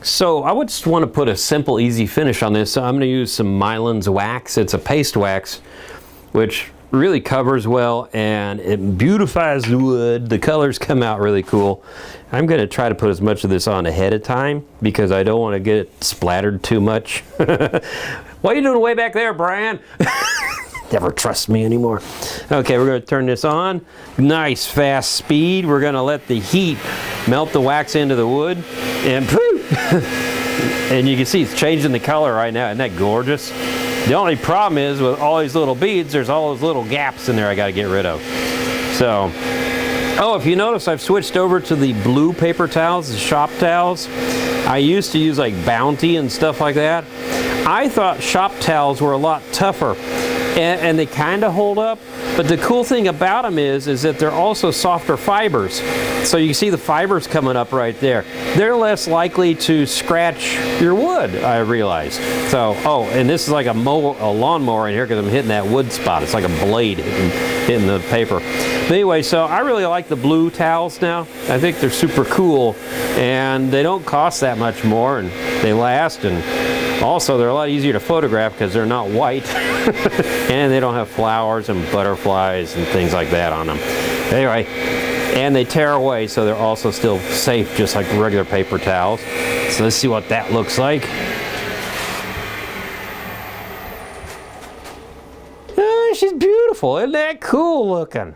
So I would just want to put a simple, easy finish on this. So I'm going to use some Mylan's wax. It's a paste wax, which really covers well and it beautifies the wood. The colors come out really cool. I'm going to try to put as much of this on ahead of time because I don't want to get it splattered too much. What are you doing way back there, Brian? Never trust me anymore. Okay, we're going to turn this on. Nice fast speed. We're going to let the heat melt the wax into the wood and poof! And you can see it's changing the color right now. Isn't that gorgeous? The only problem is with all these little beads, there's all those little gaps in there I got to get rid of. So, oh, if you notice, I've switched over to the blue paper towels, the shop towels. I used to use like Bounty and stuff like that. I thought shop towels were a lot tougher. And they kind of hold up, but the cool thing about them is that they're also softer fibers. So you see the fibers coming up right there. They're less likely to scratch your wood, I realized. So, oh, and this is like a lawnmower in here because I'm hitting that wood spot. It's like a blade hitting the paper. But anyway, so I really like the blue towels now. I think they're super cool, and they don't cost that much more, and they last, and also they're a lot easier to photograph because they're not white. And they don't have flowers and butterflies and things like that on them. Anyway, and they tear away, so they're also still safe, just like regular paper towels. So let's see what that looks like. Oh, she's beautiful. Isn't that cool looking?